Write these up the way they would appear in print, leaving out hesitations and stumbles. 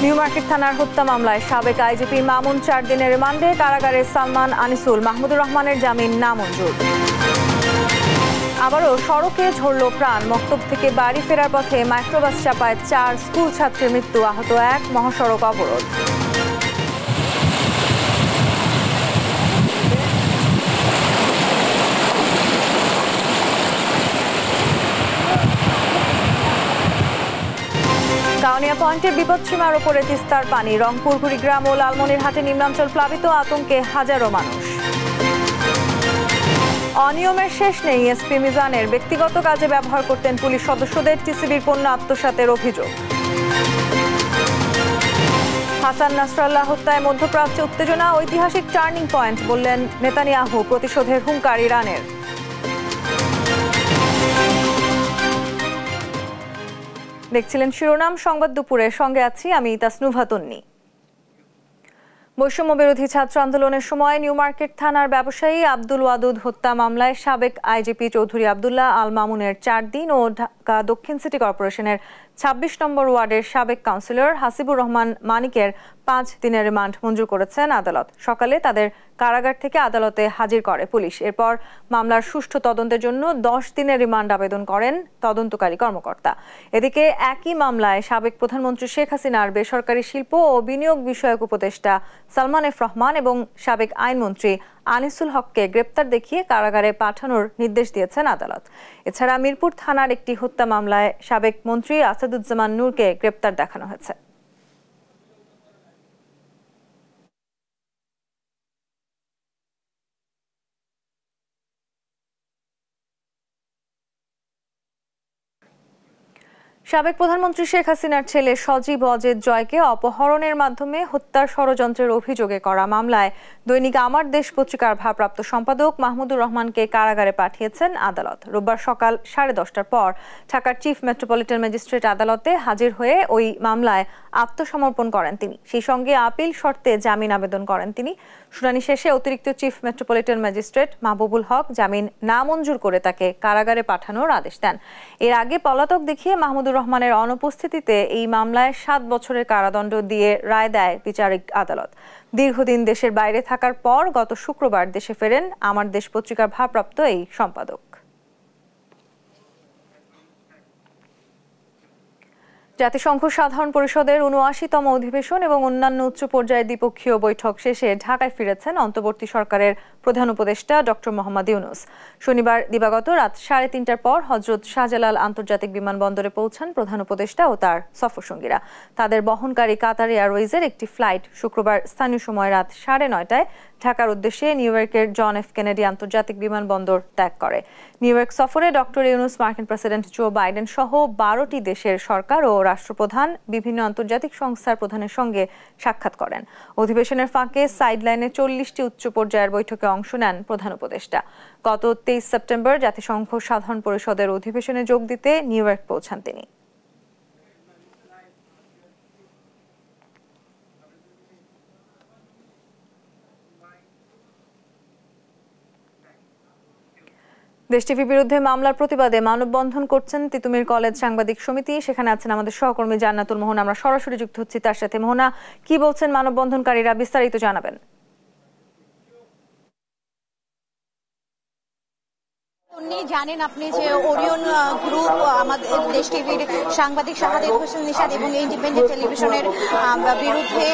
New market থানার হত্যা মামলায় সাবেক আইজিপি মামুন 4 দিনের রিমান্ডে, কারাগারে সালমান, আনিসুল, মাহমুদুর রহমানের জামিন নামঞ্জুর। আবারও সড়কে ঝরল প্রাণ। মক্তব থেকে বাড়ি ফেরার পথে মাইক্রোবাস চাপায় 4 স্কুল ছাত্রের মৃত্যু, আহত 1। মহাসড়ক অবরোধ। কাউনিয়া পয়েন্টে বিপদসীমার ওপরে তিস্তার পানি। রংপুর, কুড়িগ্রাম ও লালমনিরহাটে নিম্নাঞ্চল প্লাবিত, আতঙ্কে হাজারো মানুষ। অনিয়মের শেষ নেই এসপি মিজানের। ব্যক্তিগত কাজে ব্যবহার করতেন পুলিশ সদস্যদের। টিসিবির পণ্য আত্মসাতের অভিযোগ। হাসান নাসরাল্লাহ হত্যায় মধ্যপ্রাচ্যে উত্তেজনা। ঐতিহাসিক টার্নিং পয়েন্ট বললেন নেতানিয়াহু। প্রতিশোধের হুঙ্কার ইরানের। দেখছিলেন শিরোনাম সংবাদ দুপুরের, সঙ্গে আছি আমি তাসনুভা তন্নি। বৈষম্য বিরোধী ছাত্র আন্দোলনের সময় নিউ মার্কেট থানার ব্যবসায়ী আব্দুল ওয়াদুদ হত্যা মামলায় সাবেক আইজিপি চৌধুরী আব্দুল্লাহ আল মামুনের 4 দিন ও ঢাকা দক্ষিণ সিটি কর্পোরেশনের 26 নম্বর ওয়ার্ডের সাবেক কাউন্সিলর হাসিবুর রহমান মানিকের 5 দিনের রিমান্ড মঞ্জুর করেছেন আদালত। সকালে তাদের কারাগার থেকে আদালতে হাজির করে পুলিশ। এরপর মামলার সুষ্ঠু তদন্তের জন্য 10 দিনের রিমান্ড আবেদন করেন তদন্তকারী কর্মকর্তা। এদিকে একই মামলায় সাবেক প্রধানমন্ত্রী শেখ হাসিনার বেসরকারি শিল্প ও বিনিয়োগ বিষয়ক উপদেষ্টা সালমান এফ রহমান এবং সাবেক আইনমন্ত্রী আনিসুল হককে গ্রেপ্তার দেখিয়ে কারাগারে পাঠানোর নির্দেশ দিয়েছেন আদালত। এছাড়া মিরপুর থানার একটি হত্যা মামলায় সাবেক মন্ত্রী আসাদুজ্জামান নূরকে গ্রেপ্তার দেখানো হয়েছে। সাবেক প্রধানমন্ত্রী শেখ হাসিনার ছেলে সজীব অজেদ জয়কে অপহরণের মাধ্যমে হত্যার ষড়যন্ত্রের অভিযোগে করা মামলায় দৈনিক আমার দেশ পত্রিকার ভারপ্রাপ্ত সম্পাদক মাহমুদুর রহমানকে কারাগারে পাঠিয়েছেন আদালত। রোববার সকাল 10:30টার পর ঢাকার চিফ মেট্রোপলিটন ম্যাজিস্ট্রেট আদালতে হাজির হয়ে ওই মামলায় আত্মসমর্পণ করেন তিনি। সেই সঙ্গে আপিল শর্তে জামিন আবেদন করেন তিনি। শুনানি শেষে অতিরিক্ত চিফ মেট্রোপলিটন ম্যাজিস্ট্রেট মাহবুবুল হক জামিন নামঞ্জুর করে তাকে কারাগারে পাঠানোর আদেশ দেন। এর আগে পলাতক দেখিয়ে মাহমুদুর রহমানের অনুপস্থিতিতে এই মামলায় 7 বছরের কারাদণ্ড দিয়ে রায় দেয় বিচারিক আদালত। দীর্ঘদিন দেশের বাইরে থাকার পর গত শুক্রবার দেশে ফেরেন আমার দেশ পত্রিকার ভারপ্রাপ্ত এই সম্পাদক। জাতিসংঘ সাধারণ পরিষদের ৭৯তম অধিবেশন এবং অন্যান্য উচ্চ পর্যায়ের দ্বিপক্ষীয় বৈঠক শেষে ঢাকায় ফিরেছেন অন্তর্বর্তী সরকারের প্রধান উপদেষ্টা ডক্টর মোহাম্মদ ইউনূস। শনিবার দিবাগত রাত 3:30টার পর হযরত শাহজালাল আন্তর্জাতিক বিমানবন্দরে পৌঁছান প্রধান উপদেষ্টা ও তার সফরসঙ্গীরা। তাদের বহনকারী কাতার এয়ারওয়েজের একটি ফ্লাইট শুক্রবার স্থানীয় সময় রাত 9:30টায় ঢাকার উদ্দেশ্যে নিউ ইয়র্কের জন এফ কেনেডি আন্তর্জাতিক বিমানবন্দর ত্যাগ করে। নিউ ইয়র্ক সফরে ডক্টর ইউনূস মার্কিন প্রেসিডেন্ট জো বাইডেন সহ 12টি দেশের সরকার ও রাষ্ট্রপ্রধান, বিভিন্ন আন্তর্জাতিক সংস্থার প্রধানের সঙ্গে সাক্ষাৎ করেন। অধিবেশনের ফাঁকে সাইডলাইনে 40টি উচ্চ পর্যায়ের বৈঠকে অংশ নেন প্রধান উপদেষ্টা। গত 23 সেপ্টেম্বর জাতিসংঘ সাধারণ পরিষদের অধিবেশনে যোগ দিতে নিউ ইয়র্ক পৌঁছান তিনি। দেশ টিভির বিরুদ্ধে মামলার প্রতিবাদে মানববন্ধন করছেন তিতুমির কলেজ সাংবাদিক সমিতি। সেখানে আছেন আমাদের সহকর্মী জান্নাতুল মোহনা। আমরা সরাসরি যুক্ত হচ্ছি তার সাথে। মোহনা, কি বলছেন মানববন্ধনকারীরা, বিস্তারিত জানাবেন। জানেন আপনি যে ওরিয়ন গ্রুপ আমাদের দেশ টিভির সাংবাদিক শাহাদাত হোসেন নিশাদ এবং ইন্ডিপেন্ডেন্ট টেলিভিশনের বিরুদ্ধে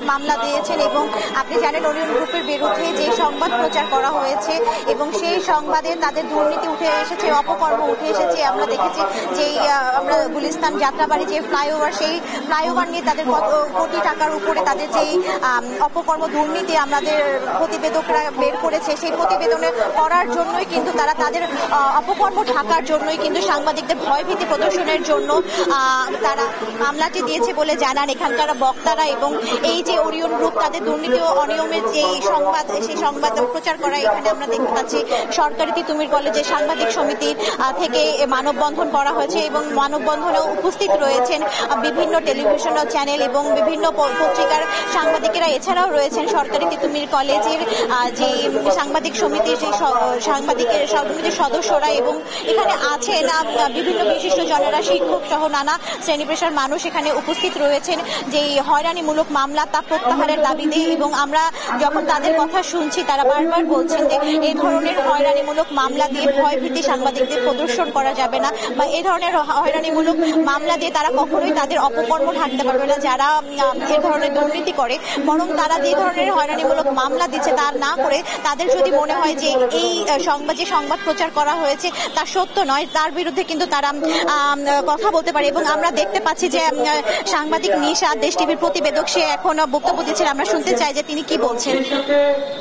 মামলা দিয়েছেন এবং আপনি জানেন ওরিয়ন গ্রুপের বিরুদ্ধে যে সংবাদ প্রচার করা হয়েছে এবং সেই সংবাদে তাদের দুর্নীতি উঠে এসেছে, অপকর্ম উঠে এসেছে। আমরা দেখেছি যে আমরা গুলিস্তান যাত্রাবাড়ি যে ফ্লাইওভার, সেই ফ্লাইওভার নিয়ে তাদের কোটি টাকার উপরে তাদের যেই অপকর্ম দুর্নীতি আমাদের প্রতিবেদকরা বের করেছে, সেই প্রতিবেদনে করার জন্যই কিন্তু তারা তাদের অপকর্ম ঢাকার জন্যই কিন্তু সাংবাদিকদের ভয়ভীতি প্রদর্শনের জন্য তারা মামলাটি দিয়েছে বলে জানান এখানকার বক্তারা। এবং এই যে ওরিয়ন গ্রুপ তাদের দুর্নীতি ও অনিয়মের যে সংবাদ, সেই সংবাদ প্রচার করা এখানে আমরা দেখতে পাচ্ছি সরকারি তিতুমির কলেজের সাংবাদিক সমিতি থেকে মানববন্ধন করা হয়েছে এবং মানববন্ধনে উপস্থিত রয়েছেন বিভিন্ন টেলিভিশন চ্যানেল এবং বিভিন্ন পত্রিকার সাংবাদিকেরা। এছাড়াও রয়েছেন সরকারি তিতুমির কলেজের যে সাংবাদিক সমিতির যে সাংবাদিকের সমিতির সদস্যরা এবং এখানে আছেন বিভিন্ন বিশিষ্ট জনেরা, শিক্ষক সহ নানা শ্রেণী পেশার মানুষ এখানে উপস্থিত রয়েছেন যে হয়রানিমূলক মামলা তা প্রত্যাহারের দাবিতে। এবং আমরা যখন তাদের কথা শুনছি তারা বারবার বলছেন যে এই ধরনের হয়রানিমূলক মামলা দিয়ে ভয়ভীতি সাংবাদিকদের প্রদর্শন করা যাবে না, বা এই ধরনের হয়রানিমূলক মামলা দিয়ে তারা কখনোই তাদের অপকর্ম ঢাকতে পারবে না যারা এ ধরনের দুর্নীতি করে। বরং তারা যে ধরনের হয়রানিমূলক মামলা দিচ্ছে তা না করে তাদের যদি মনে হয় যে এই সংবাদ প্রচার করা হয়েছে তা সত্য নয়, তার বিরুদ্ধে কিন্তু তারা কথা বলতে পারে। এবং আমরা দেখতে পাচ্ছি যে সাংবাদিক নিশাদ, দেশ টিভির প্রতিবেদক, সে এখন বক্তব্য দিচ্ছেন। আমরা শুনতে চাই যে তিনি কি বলছেন।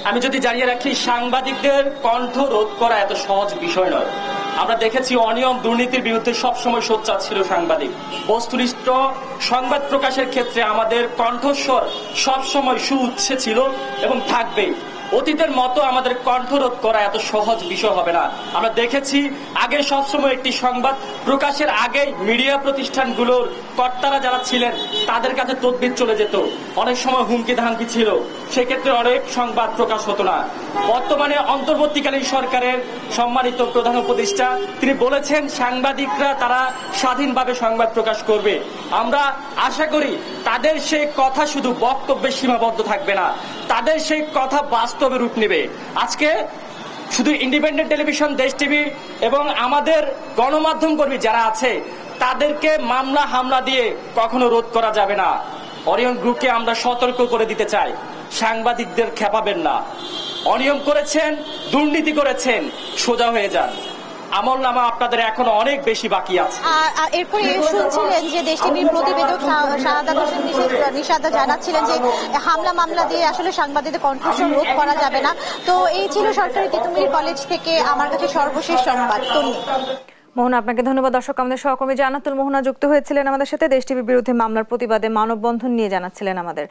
আমি যদি জানিয়ে রাখি, সাংবাদিকদের কণ্ঠ রোধ করা এত সহজ বিষয় নয়। আমরা দেখেছি অনিয়ম দুর্নীতির বিরুদ্ধে সবসময় সোচ্চার ছিল সাংবাদিক। বস্তুনিষ্ঠ সংবাদ প্রকাশের ক্ষেত্রে আমাদের কণ্ঠস্বর সবসময় সুউচ্চে ছিল এবং থাকবে। অতীতের মতো আমাদের কণ্ঠরোধ করা এত সহজ বিষয় হবে না। আমরা দেখেছি আগে সবসময় একটি সংবাদ প্রকাশের আগে মিডিয়া প্রতিষ্ঠানগুলোর কর্তারা যারা ছিলেন তাদের কাছে তদবির চলে যেত, অনেক সময় হুমকি ধামকি ছিল, সেক্ষেত্রে অনেক সংবাদ প্রকাশ হতো না। বর্তমানে অন্তর্বর্তীকালীন সরকারের সম্মানিত প্রধান উপদেষ্টা তিনি বলেছেন সাংবাদিকরা তারা স্বাধীনভাবে সংবাদ প্রকাশ করবে। আমরা আশা করি তাদের সেই কথা শুধু বক্তব্যে সীমাবদ্ধ থাকবে না, তাদের সেই কথা বাস্তবে রূপ নেবে। আজকে শুধু ইন্ডিপেন্ডেন্ট টেলিভিশন, দেশ টিভি এবং আমাদের গণমাধ্যম কর্মী যারা আছে তাদেরকে মামলা হামলা দিয়ে কখনো রোধ করা যাবে না। অরিয়ন গ্রুপকে আমরা সতর্ক করে দিতে চাই, সাংবাদিকদের খেপাবেন না। অনিয়ম করেছেন, দুর্নীতি করেছেন, সোজা হয়ে যান। আমলনামা আপনাদের এখনো অনেক বেশি বাকি আছে। এরপরে শুনছিলেন যে দেশ টিভির প্রতিবেদক শাহাদাত হোসেন নিশাদ জানাচ্ছিলেন যে হামলা মামলা দিয়ে আসলে সাংবাদিকদের কণ্ঠস্বর রোধ করা যাবে না। তো এই ছিল সরকারি তিতুমির কলেজ থেকে আমার কাছে সর্বশেষ সংবাদ। মোহনা, আপনাকে ধন্যবাদ। দর্শক, আমাদের সহকর্মী জান্নাতুল মোহনা যুক্ত হয়েছিলেন আমাদের সাথে। দেশ টিভির বিরুদ্ধে মামলার প্রতিবাদে মানববন্ধন নিয়ে জানাচ্ছিলেন আমাদের।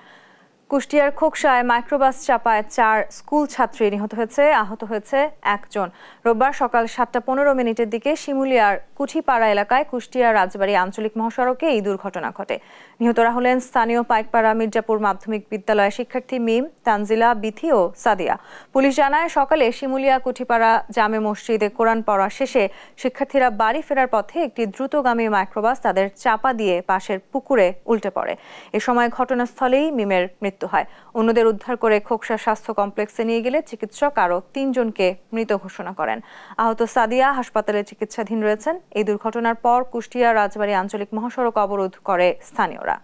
কুষ্টিয়ার খোকসায় মাইক্রোবাস চাপায় 4 স্কুল ছাত্রী নিহত হয়েছে, আহত হয়েছে 1 জন। রোববার সকাল 7:15 দিকে শিমুলিয়ার কুঠিপাড়া এলাকায় কুষ্টিয়া রাজবাড়ী আঞ্চলিক মহাসড়কে এই দুর্ঘটনা ঘটে। নিহতরা হলেন স্থানীয় পাইকপাড়া মির্জাপুর মাধ্যমিক বিদ্যালয়ের শিক্ষার্থী মিম, তানজিলা, বিথি ও সাদিয়া। পুলিশ জানায় সকালে শিমুলিয়া কুঠিপাড়া জামে মসজিদে কোরআন পড়া শেষে শিক্ষার্থীরা বাড়ি ফেরার পথে একটি দ্রুতগামী মাইক্রোবাস তাদের চাপা দিয়ে পাশের পুকুরে উল্টে পড়ে। এ সময় ঘটনাস্থলেই মিমের মৃত্যু হয়। অন্যদের উদ্ধার করে খোকসা স্বাস্থ্য কমপ্লেক্সে নিয়ে গেলে চিকিৎসক আরও 3 জনকে মৃত ঘোষণা করেন। আহত সাদিয়া হাসপাতালে চিকিৎসাধীন রয়েছেন। এই দুর্ঘটনার পর কুষ্টিয়া রাজবাড়ী আঞ্চলিক মহাসড়ক অবরোধ করে স্থানীয়রা।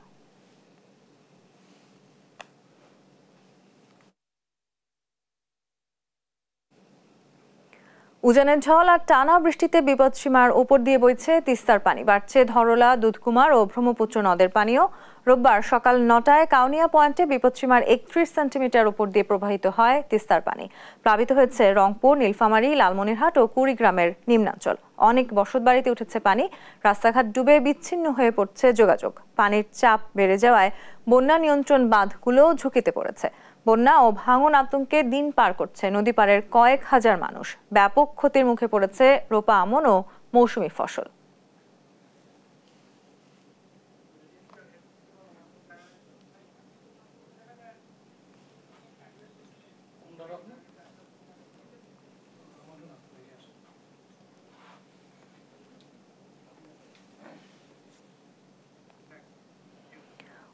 উজানের ঝড় আর টানা বৃষ্টিতে বিপদসীমার উপর দিয়ে বইছে তিস্তার পানি। বাড়ছে ধরলা, দুধকুমার ও ব্রহ্মপুত্র নদের পানিও। রোববার সকাল 9টায় কাউনিয়া পয়েন্টে বিপদসীমার 31 সেন্টিমিটার উপর দিয়ে প্রবাহিত হয় তিস্তার পানি। প্লাবিত হয়েছে রংপুর, নীলফামারী, লালমনিরহাট ও কুড়িগ্রামের নিম্নাঞ্চল। অনেক বসতবাড়িতে উঠেছে পানি। রাস্তাঘাট ডুবে বিচ্ছিন্ন হয়ে পড়ছে যোগাযোগ। পানির চাপ বেড়ে যাওয়ায় বন্যা নিয়ন্ত্রণ বাঁধগুলোও ঝুঁকিতে পড়েছে। বন্যা ও ভাঙন আতঙ্কে দিন পার করছে নদী পাড়ের কয়েক হাজার মানুষ। ব্যাপক ক্ষতির মুখে পড়েছে রোপা আমন ও মৌসুমী ফসল।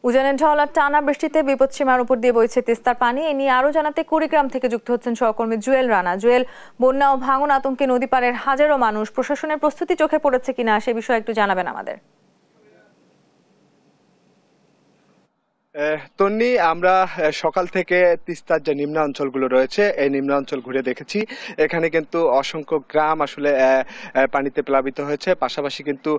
উজানের ঝড় আর টানা বৃষ্টিতে বিপদসীমার উপর দিয়ে বইছে তিস্তার পানি। এ নিয়ে আরো জানাতে কুড়িগ্রাম থেকে যুক্ত হচ্ছেন সহকর্মী জুয়েল রানা। জুয়েল, বন্যা ও ভাঙন আতঙ্কে নদী পাড়ের হাজারো মানুষ, প্রশাসনের প্রস্তুতি চোখে পড়েছে কিনা সে বিষয়ে একটু জানাবেন আমাদের। তন্নি, আমরা সকাল থেকে তিস্তার যে নিম্ন অঞ্চলগুলো রয়েছে এই নিম্ন অঞ্চল ঘুরে দেখেছি। এখানে কিন্তু অসংখ্য গ্রাম আসলে পানিতে প্লাবিত হয়েছে, পাশাপাশি কিন্তু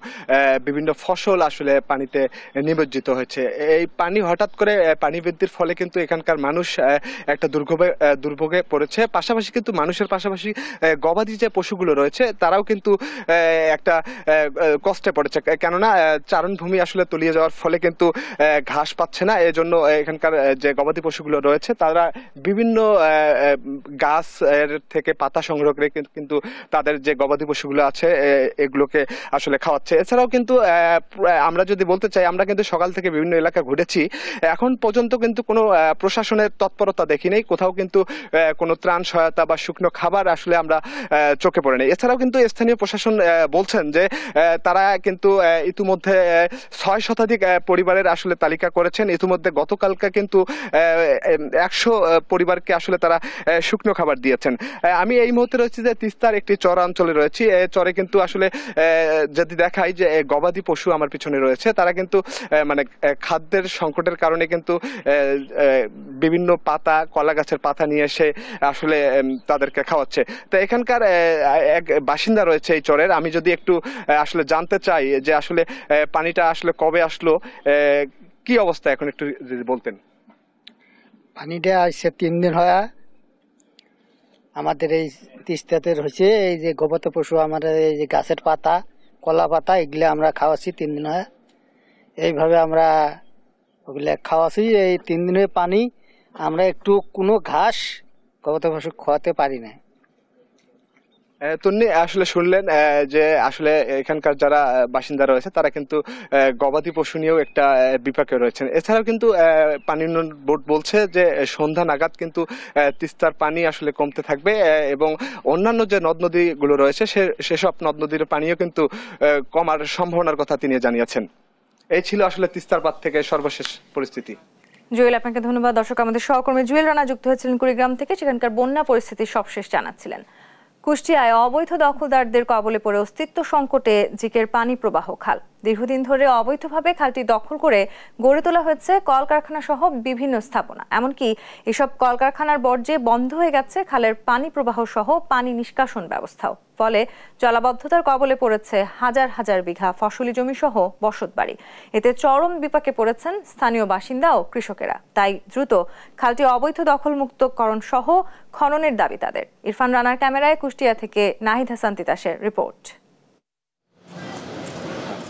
বিভিন্ন ফসল আসলে পানিতে নিমজ্জিত হয়েছে। এই পানি হঠাৎ করে পানি বৃদ্ধির ফলে কিন্তু এখানকার মানুষ একটা দুর্ভোগে পড়েছে। পাশাপাশি কিন্তু মানুষের পাশাপাশি গবাদি যে পশুগুলো রয়েছে তারাও কিন্তু একটা কষ্টে পড়েছে, কেননা চারণভূমি আসলে তলিয়ে যাওয়ার ফলে কিন্তু ঘাস পাচ্ছে না এজন্য এখানকার যে গবাদি পশুগুলো রয়েছে তারা বিভিন্ন গাছ এর থেকে পাতা সংগ্রহ করে কিন্তু তাদের যে গবাদি পশুগুলো আছে এগুলোকে আসলে খাওয়াচ্ছে। এছাড়াও কিন্তু আমরা যদি বলতে চাই, আমরা কিন্তু সকাল থেকে বিভিন্ন এলাকা ঘুরেছি, এখন পর্যন্ত কিন্তু কোনো প্রশাসনের তৎপরতা দেখি নেই, কোথাও কিন্তু কোনো ত্রাণ সহায়তা বা শুকনো খাবার আসলে আমরা চোখে পড়ে নেই। এছাড়াও কিন্তু স্থানীয় প্রশাসন বলছেন যে তারা কিন্তু ইতিমধ্যে 6 শতাধিক পরিবারের আসলে তালিকা করেছেন। ইতিমধ্যে গতকালকে কিন্তু 100 পরিবারকে আসলে তারা শুকনো খাবার দিয়েছেন। আমি এই মুহূর্তে রয়েছি যে তিস্তার একটি চর অঞ্চলে রয়েছি। চরে কিন্তু আসলে যদি দেখাই যে গবাদি পশু আমার পিছনে রয়েছে, তারা কিন্তু মানে খাদ্যের সংকটের কারণে কিন্তু বিভিন্ন পাতা, কলা গাছের পাতা নিয়ে এসে আসলে তাদেরকে খাওয়াচ্ছে। তো এখানকার এক বাসিন্দা রয়েছে এই চরের, আমি যদি একটু আসলে জানতে চাই যে আসলে পানিটা আসলে কবে আসলো, কি অবস্থা এখন একটু যদি বলতেন। পানিটা আসছে 3 দিন হয় আমাদের এই তিস্তাতে হয়েছে। এই যে গবাদি পশু আমাদের এই যে গাছের পাতা, কলা পাতা, এগুলো আমরা খাওয়াচ্ছি 3 দিন হয়। এইভাবে আমরা ওগুলো খাওয়াচ্ছি। এই 3 দিনের পানি আমরা একটু কোনো ঘাস গবাদি পশু খাওয়াতে পারি না। তন্নি, আসলে শুনলেন যে আসলে এখানকার যারা বাসিন্দা রয়েছে তারা কিন্তু গবাদি পশু নিয়েও একটা বিপাকে রয়েছেন। এছাড়াও কিন্তু পানি উন্নয়ন বোর্ড বলছে যে সন্ধ্যা নাগাদ কিন্তু তিস্তার পানি আসলে কমতে থাকবে এবং অন্যান্য যে নদ নদীগুলো রয়েছে সেসব নদ নদীর পানিও কিন্তু কমার সম্ভাবনার কথা তিনি জানিয়েছেন। এই ছিল আসলে তিস্তার পাড় থেকে সর্বশেষ পরিস্থিতি। জুয়েল, আপনাকে ধন্যবাদ। দর্শক, আমাদের সহকর্মী জুয়েল রানা যুক্ত হয়েছিলেন কুড়িগ্রাম থেকে, সেখানকার বন্যা পরিস্থিতির সবশেষ জানাচ্ছিলেন। কুষ্টিয়ায় অবৈধ দখলদারদের কবলে পড়ে অস্তিত্ব সংকটে জিকের পানি প্রবাহ খাল। দীর্ঘদিন ধরে অবৈধভাবে খালটি দখল করে গড়ে তোলা হয়েছে কলকারখানা সহ বিভিন্ন স্থাপনা। এমনকি এসব কলকারখানার বর্জ্যে বন্ধ হয়ে গেছে খালের পানি প্রবাহ সহ পানি নিষ্কাশন ব্যবস্থাও। ফলে জলাবদ্ধতার কবলে পড়েছে হাজার হাজার বিঘা ফসলি জমি সহ বসতবাড়ি। এতে চরম বিপাকে পড়েছেন স্থানীয় বাসিন্দা ও কৃষকেরা। তাই দ্রুত খালটি অবৈধ দখলমুক্তকরণ সহ খননের দাবি তাদের। ইরফান রানার ক্যামেরায় কুষ্টিয়া থেকে নাহিদ হাসান তিতাসের রিপোর্ট।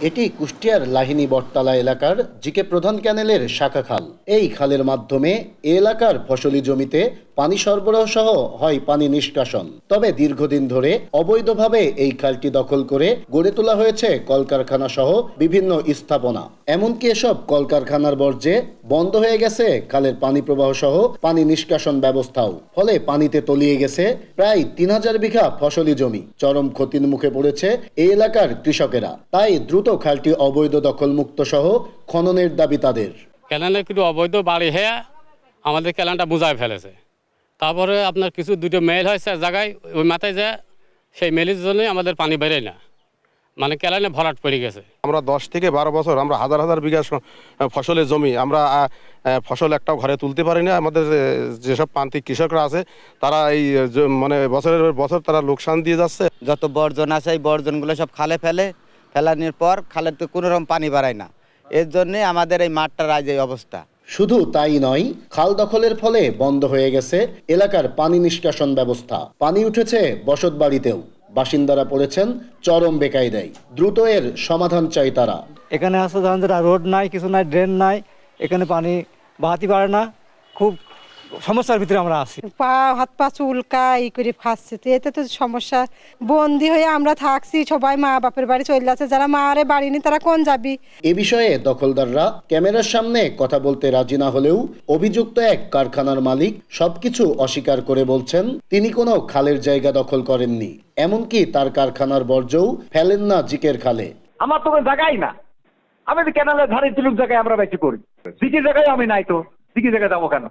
এটি কুষ্টিয়ার লাহিনী বটতলা এলাকার জিকে প্রধান ক্যানেলের শাখা খাল। এই খালের মাধ্যমে এলাকার ফসলি জমিতে পানি সরবরাহ সহ হয় পানি নিষ্কাশন। তবে দীর্ঘদিন ধরে অবৈধভাবে এই খালটি দখল করে গড়ে তোলা হয়েছে কলকারখানা সহ বিভিন্ন স্থাপনা। এমনকি এসব কলকারখানার বর্জ্যে বন্ধ হয়ে গেছে খালের পানি প্রবাহ সহ পানি নিষ্কাশন ব্যবস্থাও। ফলে পানিতে তলিয়ে গেছে প্রায় 3000 বিঘা ফসলি জমি। চরম ক্ষতির মুখে পড়েছে এই এলাকার কৃষকেরা। তাই দ্রুত খালটি অবৈধ দখলমুক্ত সহ খননের দাবি তাদের। ক্যানেলে কিন্তু অবৈধ বাড়ি হয়ে আমাদের ক্যানেলটা বুঝায় ফেলেছে। তারপরে আপনার কিছু দুটো মেল হয়েছে জায়গায়, ওই মাথায় যায় সেই মেলের জন্যই আমাদের পানি বেরোয় না, মানে ক্যানেলে ভরাট পড়ে গেছে। আমরা 10 থেকে 12 বছর আমরা হাজার হাজার বিঘা ফসলের জমি আমরা ফসল একটাও ঘরে তুলতে পারি না। আমাদের যেসব প্রান্তিক কৃষকরা আছে তারা এই মানে বছরের বছর তারা লোকসান দিয়ে যাচ্ছে। যত বর্জন আছে এই বর্জনগুলো সব খালে ফেলানোর পর খালের তো কোনো রকম পানি বাড়ায় না। এর জন্যে আমাদের এই মাঠটার আজ এই অবস্থা। শুধু তাই নয়, খাল দখলের ফলে বন্ধ হয়ে গেছে এলাকার পানি নিষ্কাশন ব্যবস্থা। পানি উঠেছে বসত বাড়িতেও। বাসিন্দারা পড়েছেন চরম বেকায়দায়। দ্রুত এর সমাধান চাই তারা। এখানে আসলে ধরেন রোড নাই, কিছু নাই, ড্রেন নাই, এখানে পানি বাহাতি পারে না, খুব সমস্যার ভিতরে আমরা আছি। হাত পা চুলকা ই করে খাচ্ছি, এতে তো সমস্যা। বন্দি হয়ে আমরা থাকছি, সবাই মা বাপের বাড়ি চলে যাচ্ছে, যারা মারে বাড়ি নেই তারা কোন যাবি। এ বিষয়ে দখলদাররা ক্যামেরার সামনে কথা বলতে রাজি না হলেও অভিযুক্ত এক কারখানার মালিক সবকিছু অস্বীকার করে বলছেন তিনি কোনো খালের জায়গা দখল করেননি। এমনকি তার কারখানার বর্জ্যও ফেলেন না জিকের খালে। আমার তো জায়গাই না, আমি ক্যানেলের ধারে তিলুক জায়গায় আমরা বেশি করি, জিকের জায়গায় আমি নাই, তো জিকের জায়গায় যাবো কেন?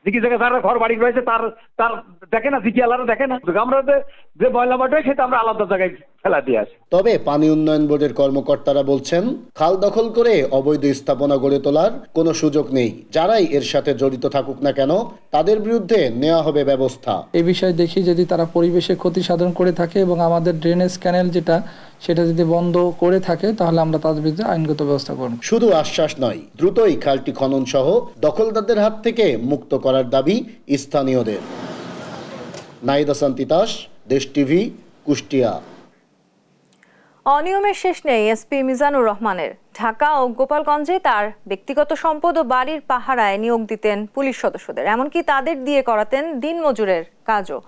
জিকি জায়গায় যারা ঘর বাড়ি রয়েছে তার দেখে না, জিকি আলাদা দেখে না। আমরা যে ময়লা মাটি সেটা আমরা আলাদা জায়গায় ফেলা দিয়ে আসি। তবে পানি উন্নয়ন বোর্ডের কর্মকর্তারা বলছেন খাল দখল করে অবৈধ স্থাপনা গড়ে তোলার কোনো সুযোগ নেই। যারাই এর সাথে জড়িত থাকুক না কেন তাদের বিরুদ্ধে নেওয়া হবে ব্যবস্থা। এই বিষয়ে দেখি যদি তারা পরিবেশে ক্ষতি সাধন করে থাকে এবং আমাদের ড্রেনেজ ক্যানেল সেটা যদি বন্ধ করে থাকে তাহলে আমরা তাদের বিরুদ্ধে আইনগত ব্যবস্থা করব। শুধু আশ্বাস নয়, দ্রুতই খালটি খনন সহ দখলদারদের হাত থেকে মুক্ত করার দাবি স্থানীয়দের। নাহিদ হাসান তিতাস, দেশ টিভি, কুষ্টিয়া। অনিয়মের শেষ নেই এসপি মিজানুর রহমানের। ঢাকা ও গোপালগঞ্জে তার ব্যক্তিগত সম্পদ ও বাড়ির পাহারায় নিয়োগ দিতেন পুলিশ সদস্যদের, এমনকি তাদের দিয়ে করাতেন দিনমজুরের কাজও।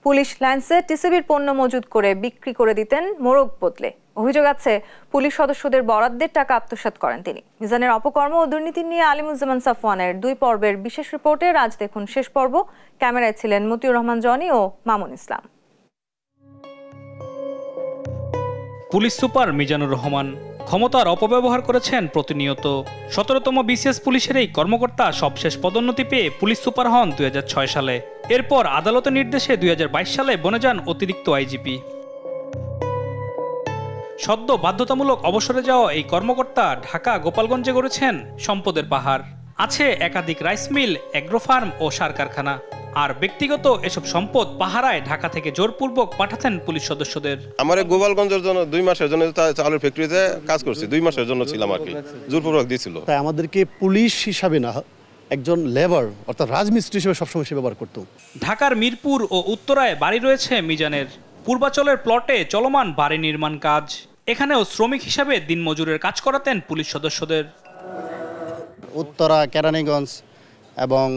পুলিশ লাইন্সে টিসিবির পণ্য মজুত করে বিক্রি করে দিতেন মোড়ক বদলে। অভিযোগ আছে পুলিশ সদস্যদের বরাদ্দের টাকা আত্মসাৎ করেন তিনি। মিজানের অপকর্ম ও দুর্নীতি নিয়ে আলিমুজ্জামান সাফওয়ানের 2 পর্বের বিশেষ রিপোর্টে আজ দেখুন শেষ পর্ব। ক্যামেরায় ছিলেন মতিউর রহমান জনি ও মামুন ইসলাম। পুলিশ সুপার মিজানুর রহমান ক্ষমতার অপব্যবহার করেছেন প্রতিনিয়ত। 17তম বিসিএস পুলিশের এই কর্মকর্তা সবশেষ পদোন্নতি পেয়ে পুলিশ সুপার হন 2006 সালে। এরপর আদালতের নির্দেশে 2022 সালে বনে যান অতিরিক্ত আইজিপি। সদ্য বাধ্যতামূলক অবসরে যাওয়া এই কর্মকর্তা ঢাকা গোপালগঞ্জে গড়েছেন সম্পদের পাহাড়। আছে একাধিক রাইস মিল, এগ্রো ফার্ম ও সার কারখানা। আর ব্যক্তিগত এসব সম্পদ পাহারায় ঢাকা থেকে জোরপূর্বক পাঠাতেন পুলিশ সদস্যদের। আমার গোপালগঞ্জের জন্য 2 মাসের জন্য চালের ফ্যাক্টরিতে কাজ করছি, 2 মাসের জন্য ছিলাম আর কি, জোরপূর্বক দিয়েছিল। তাই আমাদেরকে পুলিশ হিসাবে না, একজন লেবার অর্থাৎ রাজমিস্ত্রি হিসেবে সবসময় সে ব্যবহার করত। ঢাকার মিরপুর ও উত্তরায় বাড়ি রয়েছে মিজানের। পূর্বাচলের প্লটে চলমান বাড়ি নির্মাণ কাজ। এখানেও শ্রমিক হিসাবে দিনমজুরের কাজ করাতেন পুলিশ সদস্যদের। উত্তরা, কেরানীগঞ্জ এবং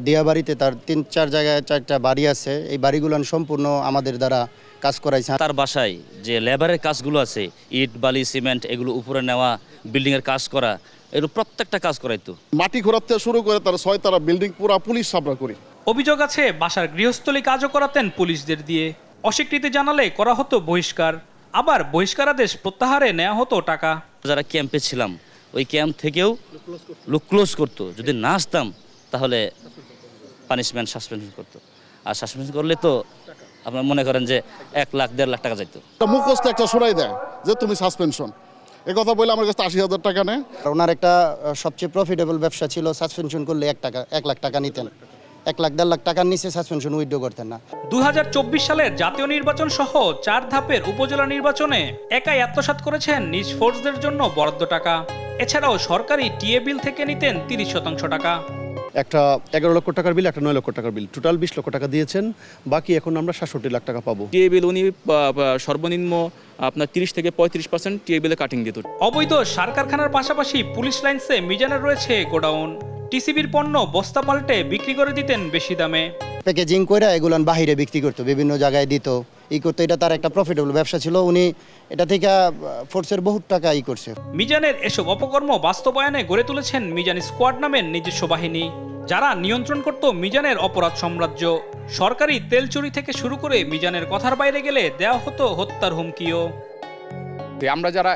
দিয়াবাড়িতে তার 3-4 জায়গায় 4টা বাড়ি আছে। এই বাড়িগুলো সম্পূর্ণ আমাদের দ্বারা কাজ করাইছে। তার বাসায় যে লেবারের কাজগুলো আছে, ইট, বালি, সিমেন্ট এগুলো উপরে নেওয়া, বিল্ডিংয়ের কাজ করা, এগুলো প্রত্যেকটা কাজ করাইতো। মাটি খোঁড়ার থেকে শুরু করে তার 6 বিল্ডিং পুরা পুলিশ সামলা করি। অভিযোগ আছে বাসার গৃহস্থলী কাজও করাতেন পুলিশদের দিয়ে। অস্বীকৃতি জানালে করা হতো বহিষ্কার, আবার বহিষ্কারাদেশ প্রত্যাহারে নেওয়া হতো টাকা। যারা ক্যাম্পে ছিলাম ওই ক্যাম্প থেকেও লোক ক্লোজ করতো, যদি না আসতাম তাহলে পানিশমেন্ট, সাসপেনশন করতো। আর সাসপেনশন করলে তো আপনার মনে করেন যে 1 লাখ 1.5 লাখ টাকা যেত। মুখস্থ একটা শোনাই দেয় যে তুমি সাসপেনশন, এই কথা বলে আমার কাছে 80,000 টাকা নেয়। ওনার একটা সবচেয়ে প্রফিটেবল ব্যবসা ছিল, সাসপেনশন করলে 1 লাখ টাকা নিতেন। 1 লাখ 1.5 লাখ টাকার নিচে সাসপেনশন উইথড্র করতেন না। 2024 সালের জাতীয় নির্বাচন সহ 4 ধাপের উপজেলা নির্বাচনে একাই আত্মসাৎ করেছেন নিজ ফোর্সদের জন্য বরাদ্দ টাকা। এছাড়াও সরকারি টিএ বিল থেকে নিতেন 30% টাকা। একটা 11 লক্ষ টাকার বিল, একটা 9 লক্ষ টাকার বিল, টোটাল 20 লক্ষ টাকা দিয়েছেন। বাকি এখন আমরা 67 লাখ টাকা পাবো। টিএ বিল উনি সর্বনিম্ন আপনার 30 থেকে 35% টিএ বিলে কাটিং দিত। অবৈধ সার কারখানার পাশাপাশি পুলিশ লাইন্সে মিজানের রয়েছে গোডাউন। টিসিবির পণ্য বস্তা পাল্টে বিক্রি করে দিতেন বেশি দামে। প্যাকেজিং করে এগুলো বাহিরে বিক্রি করতো, বিভিন্ন জায়গায় দিত, করতো। এটা তার একটা প্রফিটেবল ব্যবসা ছিল। উনি এটা থেকে ফোর্সের বহুত টাকা করছে। মিজানের এসব অপকর্ম বাস্তবায়নে গড়ে তুলেছেন মিজান স্কোয়াড নামের নিজস্ব বাহিনী, যারা নিয়ন্ত্রণ করত মিজানের অপরাধ সাম্রাজ্য। সরকারি তেল চুরি থেকে শুরু করে মিজানের কথার বাইরে গেলে দেওয়া হতো হত্যার হুমকিও। আমরা যারা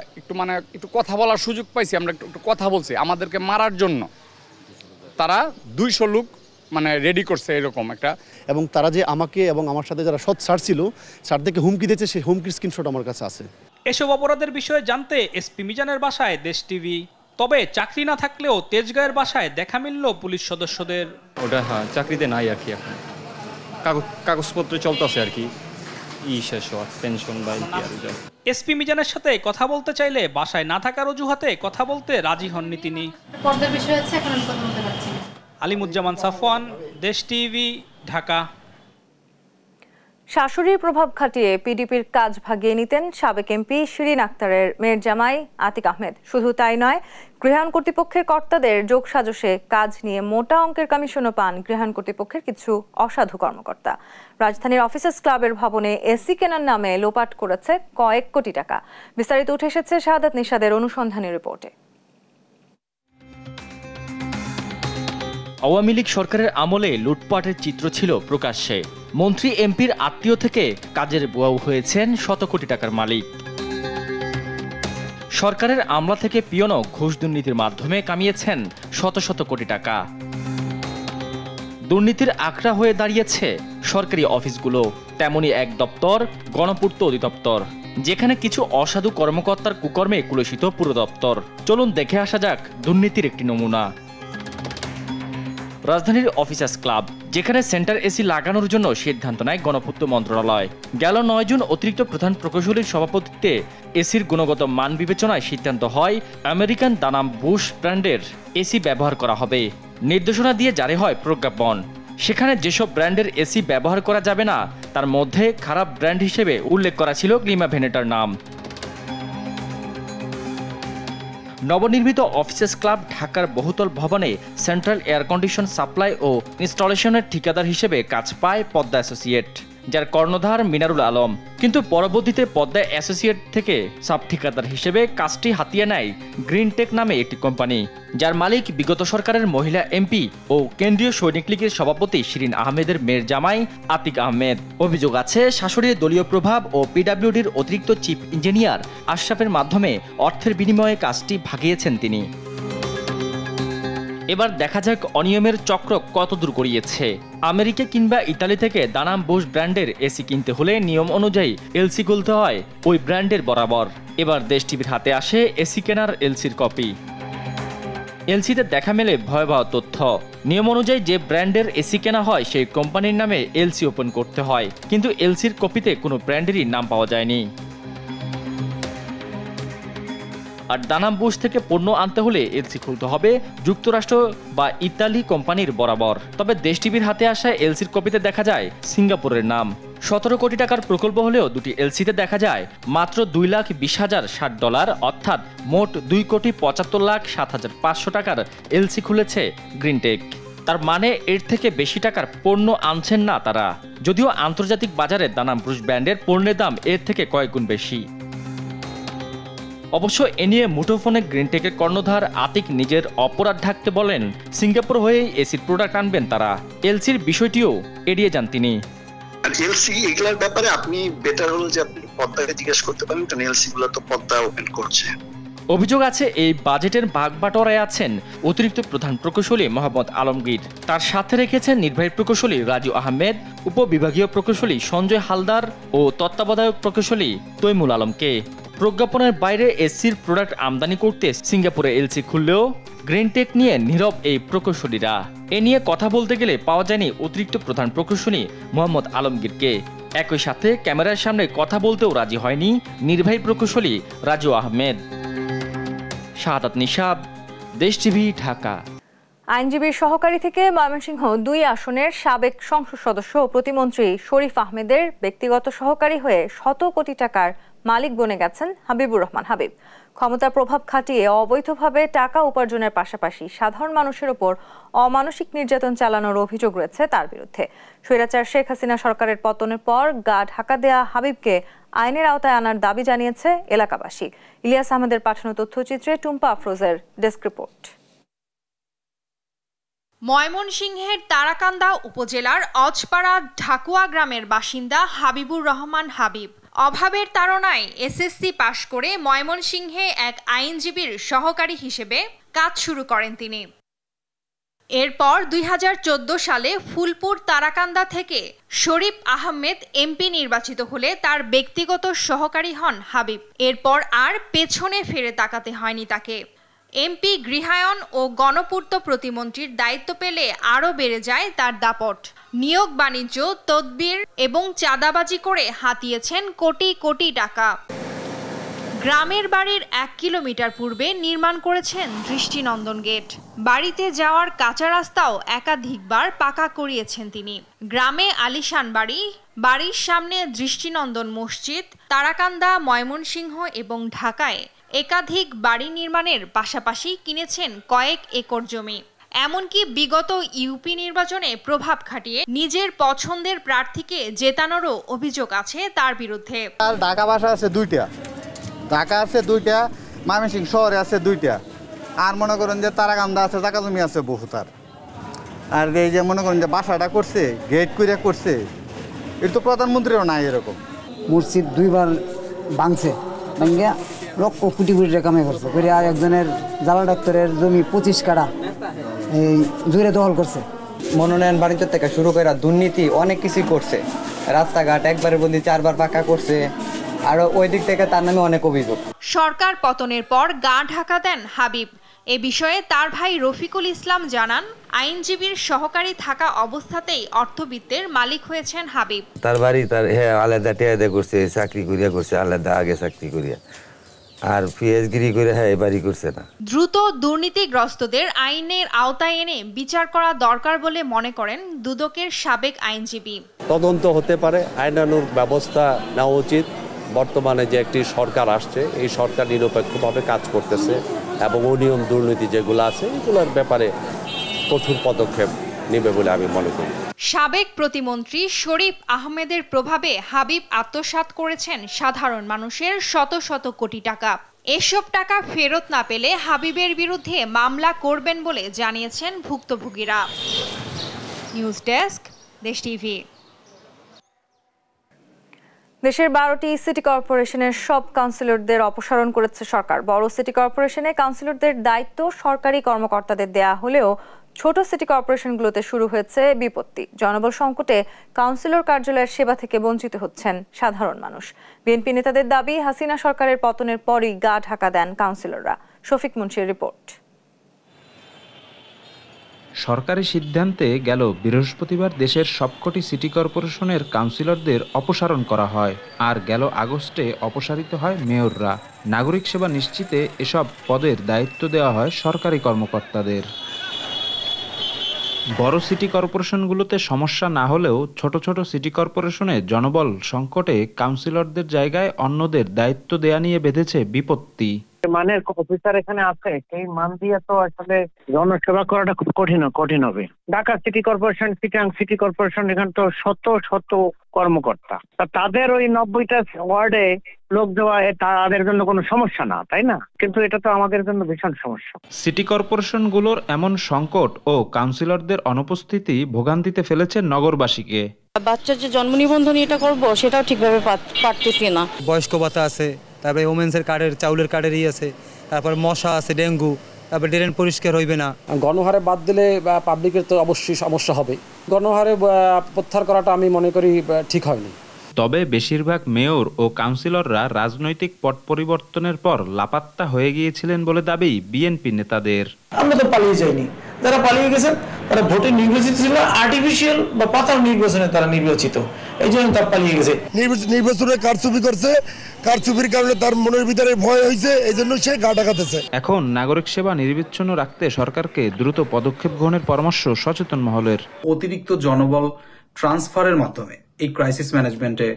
একটু কথা বলার সুযোগ পাইছি, আমরা একটু কথা বলছি, আমাদেরকে মারার জন্য তারা 200 লোক রেডি করছে এরকম একটা। এবং তারা যে আমাকে এবং আমার সাথে যারা সৎ স্যার ছিল, স্যার থেকে হুমকি দিয়েছে, সেই হুমকির স্ক্রিনশট আমার কাছে আছে। এসব অপরাধের বিষয়ে জানতে এসপি মিজানের বাসায় দেশ টিভি। তবে চাকরি না থাকলেও তেজগাঁয়ের বাসায় দেখা মিলল পুলিশ সদস্যদের। ওটা হ্যাঁ, চাকরিতে নাই আর কি, এখন কাগজপত্র চলতেছে আর কি, শেষ হওয়া পেনশন বা এসপি মিজানের সাথে কথা বলতে চাইলে বাসায় না থাকার অজুহাতে কথা বলতে রাজি হননি তিনি। আলিমুজ্জামান সাফওয়ান, দেশ টিভি, ঢাকা। শাশুড়ির প্রভাব খাটিয়ে পিডিপির কাজ ভাগিয়ে নিতেন সাবেক এমপি শিরিন আক্তারের মেয়ের জামাই আতিক আহমেদ। শুধু তাই নয়, গৃহায়ণ কর্তৃপক্ষের কর্তাদের যোগসাজশে কাজ নিয়ে মোটা অঙ্কের কমিশনও পান গৃহায়ণ কর্তৃপক্ষের কিছু অসাধু কর্মকর্তা। রাজধানীর অফিসার্স ক্লাবের ভবনে এসি কেনার নামে লোপাট করেছে কয়েক কোটি টাকা। বিস্তারিত উঠে এসেছে শাহাদাত নিশাদের অনুসন্ধানী রিপোর্টে। আওয়ামী লীগ সরকারের আমলে লুটপাটের চিত্র ছিল প্রকাশ্যে। মন্ত্রী এমপির আত্মীয় থেকে কাজের বুয়াও হয়েছেন শত কোটি টাকার মালিক। সরকারের আমলা থেকে পিয়নও ঘুষ দুর্নীতির মাধ্যমে কামিয়েছেন শত শত কোটি টাকা। দুর্নীতির আখড়া হয়ে দাঁড়িয়েছে সরকারি অফিসগুলো। তেমনই এক দপ্তর, গণপূর্ত অধিদপ্তর, যেখানে কিছু অসাধু কর্মকর্তার কুকর্মে কুলসিত পুরো দপ্তর। চলুন দেখে আসা যাক দুর্নীতির একটি নমুনা। রাজধানীর অফিসার্স ক্লাব, যেখানে সেন্টার এসি লাগানোর জন্য সিদ্ধান্ত নেয় গণপূর্ত মন্ত্রণালয়। গেল 9 জুন অতিরিক্ত প্রধান প্রকৌশলীর সভাপতিত্বে এসির গুণগত মান বিবেচনায় সিদ্ধান্ত হয় আমেরিকান দানাম বুশ ব্র্যান্ডের এসি ব্যবহার করা হবে। নির্দেশনা দিয়ে জারি হয় প্রজ্ঞাপন। সেখানে যেসব ব্র্যান্ডের এসি ব্যবহার করা যাবে না, তার মধ্যে খারাপ ব্র্যান্ড হিসেবে উল্লেখ করা ছিল ক্লিমা ভেনেটার নাম। নবনির্মিত অফিসেস ক্লাব ঢাকার বহুতল ভবনে সেন্ট্রাল এয়ার কন্ডিশন সাপ্লাই ও ইনস্টলেশনের ঠিকাদার হিসেবে কাজ পায় পদ্মা অ্যাসোসিয়েট, যার কর্ণধার মিনারুল আলম। কিন্তু পরবর্তীতে পদ্মা অ্যাসোসিয়েট থেকে সাব ঠিকাদার হিসেবে কাজটি হাতিয়ে নেয় গ্রিনটেক নামে একটি কোম্পানি, যার মালিক বিগত সরকারের মহিলা এমপি ও কেন্দ্রীয় সৈনিক লীগের সভাপতি শিরিন আহমেদের মেয়ের জামাই আতিক আহমেদ। অভিযোগ আছে শাশুড়ির দলীয় প্রভাব ও পিডব্লিউডির অতিরিক্ত চিফ ইঞ্জিনিয়ার আশরাফের মাধ্যমে অর্থের বিনিময়ে কাজটি ভাগিয়েছেন তিনি। এবার দেখা যাক অনিয়মের চক্র কতদূর গড়িয়েছে। আমেরিকা কিংবা ইতালি থেকে দানাম বুশ ব্র্যান্ডের এসি কিনতে হলে নিয়ম অনুযায়ী এলসি খুলতে হয় ওই ব্র্যান্ডের বরাবর। এবার দেশ টিভির হাতে আসে এসি কেনার এলসির কপি। এলসিতে দেখা মেলে ভয়াবহ তথ্য। নিয়ম অনুযায়ী যে ব্র্যান্ডের এসি কেনা হয় সেই কোম্পানির নামে এলসি ওপেন করতে হয়, কিন্তু এলসির কপিতে কোনো ব্র্যান্ডেরই নাম পাওয়া যায়নি। আর দানাম বুশ থেকে পণ্য আনতে হলে এলসি খুলতে হবে যুক্তরাষ্ট্র বা ইতালি কোম্পানির বরাবর। তবে দেশ টিভির হাতে আসা এলসির কপিতে দেখা যায় সিঙ্গাপুরের নাম। 17 কোটি টাকার প্রকল্প হলেও দুটি এলসিতে দেখা যায় মাত্র $2,20,060, অর্থাৎ মোট 2,75,07,500 টাকার এলসি খুলেছে গ্রিনটেক। তার মানে এর থেকে বেশি টাকার পণ্য আনছেন না তারা, যদিও আন্তর্জাতিক বাজারে দানাম বুশ ব্র্যান্ডের পণ্যের দাম এর থেকে কয়েক গুণ বেশি। অবশ্য এ নিয়ে মুঠোফোনে গ্রিনটেকের কর্ণধার আতিক নিজের অপরাধ ঢাকতে বলেন সিঙ্গাপুর হয়েই এসির প্রোডাক্ট আনবেন তারা। এলসির বিষয়টিও এড়িয়ে যান তিনি। এলসি এগুলোর ব্যাপারে আপনি বেটার হলো যে আপনি পদ্মাকে জিজ্ঞেস করতে পারেন, কারণ এলসি গুলো তো পদ্মা ওপেন করছে। অভিযোগ আছে এই বাজেটের ভাগবাটোয়ারায় আছেন অতিরিক্ত প্রধান প্রকৌশলী মোহাম্মদ আলমগীর, তার সাথে রেখেছেন নির্বাহী প্রকৌশলী রাজু আহমেদ, উপবিভাগীয় প্রকৌশলী সঞ্জয় হালদার ও তত্ত্বাবধায়ক প্রকৌশলী তৈমুল আলমকে। প্রজ্ঞাপনের বাইরে এসির প্রোডাক্ট আমদানি করতে সিঙ্গাপুরে এলসি খুললেও গ্রিনটেক নিয়ে নীরব এই প্রকৌশলীরা। এ নিয়ে কথা বলতে গেলে পাওয়া যায়নি অতিরিক্ত প্রধান প্রকৌশলী মোহাম্মদ আলমগীরকে। একই সাথে ক্যামেরার সামনে কথা বলতেও রাজি হয়নি নির্বাহী প্রকৌশলী রাজু আহমেদ। শাহাদাত নিশাদ, দেশ টিভি, ঢাকা। আইনজীবীর সহকারী থেকে ময়মনসিংহ 2 আসনের সাবেক সংসদ সদস্য ও প্রতিমন্ত্রী শরীফ আহমেদের ব্যক্তিগত সহকারী হয়ে শত কোটি টাকার মালিক বনে গেছেন হাবিবুর রহমান হাবিব। ক্ষমতার প্রভাব খাটিয়ে অবৈধভাবে টাকা উপার্জনের পাশাপাশি সাধারণ মানুষের ওপর অমানসিক নির্যাতন চালানোর অভিযোগ রয়েছে তার বিরুদ্ধে। স্বৈরাচার শেখ হাসিনা সরকারের পতনের পর গা ঢাকা দেয়া হাবিবকে আইনের আওতায় আনার দাবি জানিয়েছে এলাকাবাসী। ইলিয়াস আহমেদের পাঠানো তথ্যচিত্রে টুম্পা আফরোজের ডেস্ক রিপোর্ট। ময়মনসিংহের তারাকান্দা উপজেলার অজপাড়া ঢাকুয়া গ্রামের বাসিন্দা হাবিবুর রহমান হাবিব। অভাবের তাড়নায় এসএসসি পাশ করে ময়মনসিংহে এক আইনজীবীর সহকারী হিসেবে কাজ শুরু করেন তিনি। এরপর 2014 সালে ফুলপুর তারাকান্দা থেকে শরীফ আহমেদ এমপি নির্বাচিত হলে তার ব্যক্তিগত সহকারী হন হাবিব। এরপর আর পেছনে ফিরে তাকাতে হয়নি তাকে। এমপি গৃহায়ন ও গণপূর্ত প্রতিমন্ত্রীর দায়িত্ব পেলে আরও বেড়ে যায় তার দাপট। নিয়োগ বাণিজ্য, তদবির এবং চাঁদাবাজি করে হাতিয়েছেন কোটি কোটি টাকা। গ্রামের বাড়ির 1 কিলোমিটার পূর্বে নির্মাণ করেছেন দৃষ্টিনন্দন গেট। বাড়িতে যাওয়ার কাঁচা রাস্তাও একাধিকবার পাকা করিয়েছেন তিনি। গ্রামে আলিশান বাড়ি, বাড়ির সামনে দৃষ্টিনন্দন মসজিদ, তারাকান্দা, ময়মনসিংহ এবং ঢাকায় একাধিক বাড়ি নির্মাণের পাশাপাশি কিনেছেন কয়েক একর জমি। এমনকি বিগত ইউপি নির্বাচনে প্রভাব খাটিয়ে নিজের পছন্দের প্রার্থীকে জেতানোরও অভিযোগ আছে তার বিরুদ্ধে। ঢাকা বাসা আছে 2টা, ঢাকা আছে 2টা, ময়মনসিংহ শহরে আছে 2টা, আর মনে করেন যে তারাকান্দা আছে, জায়গা জমি আছে বহুতার। আর এই যে মনে করেন যে বাসাটা করছে, গেট করে করছে, এটা তো প্রধানমন্ত্রীরও নাই এরকম। মসজিদ 2বার ভাঙছে, ভাঙিয়া লক্ষ কোটি কোটি টাকা কামাই করছে করে। আর একজনের জালা ডাক্তারের জমি 25 কাঠা এই জোরে দখল করছে। মনোনয়ন বাণিজ্য থেকে শুরু করে দুর্নীতি অনেক কিছুই করছে। রাস্তাঘাট একবারের বদলে 4বার পাকা করছে। আর ওই দিক থেকে তার নামে অনেক অভিযোগ। সরকার পতনের পর গা ঢাকা দেন হাবিব। এ বিষয়ে তার ভাই রফিকুল ইসলাম জানান, আইনজীবীর সহকারী থাকা অবস্থাতেই অর্থবিত্তের মালিক হয়েছেন হাবিব। তার বাড়ি তার আলাদা টেয়াদা করছে, চাকরি করিয়া করছে আলাদা, আগে চাকরি করিয়া, আর পিএইচডি করে বাড়ি করছে না। দ্রুত দুর্নীতিগ্রস্তদের আইনের আওতায় এনে বিচার করা দরকার বলে মনে করেন দুদকের সাবেক আইনজীবী। তদন্ত হতে পারে, আইনানুগ ব্যবস্থা নেওয়া উচিত, বর্তমানে যে একটি সরকার আসছে, এই সরকার নিরপেক্ষভাবে কাজ করতেছে এবং অনিয়ম দুর্নীতি যেগুলো আছে এগুলোর ব্যাপারে কঠোর পদক্ষেপ নেবে বলে আমি মনে করি। সাবেক প্রতিমন্ত্রী শরীফ আহমেদের প্রভাবে হাবিব আত্মসাৎ করেছেন সাধারণ মানুষের শত শত কোটি টাকা। এসব টাকা ফেরত না পেলে হাবিবের বিরুদ্ধে মামলা করবেন বলে জানিয়েছেন ভুক্তভোগীরা। নিউজ ডেস্ক, দেশ টিভি। দেশের 12টি সিটি কর্পোরেশনের সব কাউন্সিলরদের অপসারণ করেছে সরকার। বড় সিটি কর্পোরেশনে কাউন্সিলরদের দায়িত্ব সরকারি কর্মকর্তাদের দেয়া হলেও ছোট সিটি কর্পোরেশনগুলোতে শুরু হয়েছে বিপত্তি। জনবল সংকটে কাউন্সিলর কার্যালয়ের সেবা থেকে বঞ্চিত হচ্ছেন সাধারণ মানুষ। বিএনপি নেতাদের দাবি, হাসিনা সরকারের পতনের পরই গা ঢাকা দেন কাউন্সিলররা। শফিক মুন্সির রিপোর্ট। সরকারি সিদ্ধান্তে গেল বৃহস্পতিবার দেশের সবকটি সিটি কর্পোরেশনের কাউন্সিলরদের অপসারণ করা হয়, আর গেল আগস্টে অপসারিত হয় মেয়ররা। নাগরিক সেবা নিশ্চিতে এসব পদের দায়িত্ব দেওয়া হয় সরকারি কর্মকর্তাদের। বড় সিটি কর্পোরেশনগুলোতে সমস্যা না হলেও ছোট ছোট সিটি কর্পোরেশনে জনবল সংকটে কাউন্সিলরদের জায়গায় অন্যদের দায়িত্ব দেয়া নিয়ে বেঁধেছে বিপত্তি। মানের অফিসার এখানে আছে, সেই মান দিয়ে তো আসলে জনসেবা করাটা খুব কঠিন হবে। Dhaka city corporation, Chittagong city corporation, এখানে তো শত শত কর্মকর্তা, তাদের ওই 90টা ওয়ার্ডে লোক দেওয়া তাদের জন্য কোনো সমস্যা না, তাই না? কিন্তু এটা তো আমাদের জন্য ভীষণ সমস্যা। সিটি কর্পোরেশনগুলোর এমন সংকট ও কাউন্সিলরদের অনুপস্থিতি ভোগান্তিতে ফেলেছে নগরবাসীকে। বাচ্চার যে জন্ম নিবন্ধন এটা করবো সেটাও ঠিকভাবে পারতেছি না। বয়স্ক ভাতা আছে, তারপরে ওমেন্সের কার্ডের, চাউলের কার্ডেরই আছে, তারপরে মশা আছে, ডেঙ্গু, তারপরে ড্রেন পরিষ্কার হইবে না। গণহারে বাদ দিলে পাবলিকের তো অবশ্যই সমস্যা হবে। গণহারে প্রত্যাহার করাটা আমি মনে করি ঠিক হয়নি। তবে বেশিরভাগ মেয়র ও কাউন্সিলররা রাজনৈতিক পট পরিবর্তনের পর লাপাত্তা হয়ে গিয়েছিলেন বলে দাবি বিএনপি নেতাদের। আমরা তো পালিয়ে যাইনি, যারা পালিয়ে গেছেন তারা ভোটে নির্বাচিত ছিল, আর্টিফিশিয়াল বা পাতার নির্বাচনে তারা নির্বাচিত, এই জন্য তারা পালিয়ে গেছে। নির্বাচনে কারচুপি করছে, কারচুপির কারণে তার মনের ভিতরে ভয় হয়েছে, এই জন্য সে গা ঢাকাতেছে। এখন নাগরিক সেবা নির্বিচ্ছিন্ন রাখতে সরকারকে দ্রুত পদক্ষেপ গ্রহণের পরামর্শ সচেতন মহলের। অতিরিক্ত জনবল ট্রান্সফারের মাধ্যমে এই ক্রাইসিস ম্যানেজমেন্টে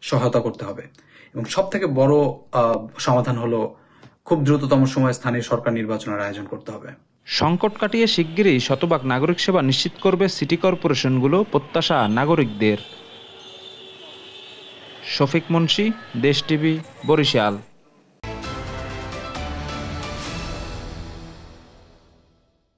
সহায়তা করতে হবে এবং সব থেকে বড় সমাধান হলো খুব দ্রুততম সময়ে স্থানীয় সরকার নির্বাচনের আয়োজন করতে হবে। সংকট কাটিয়ে শিগগিরই শতভাগ নাগরিক সেবা নিশ্চিত করবে সিটি কর্পোরেশনগুলো, প্রত্যাশা নাগরিকদের। শফিক মুন্সি, দেশ টিভি, বরিশাল।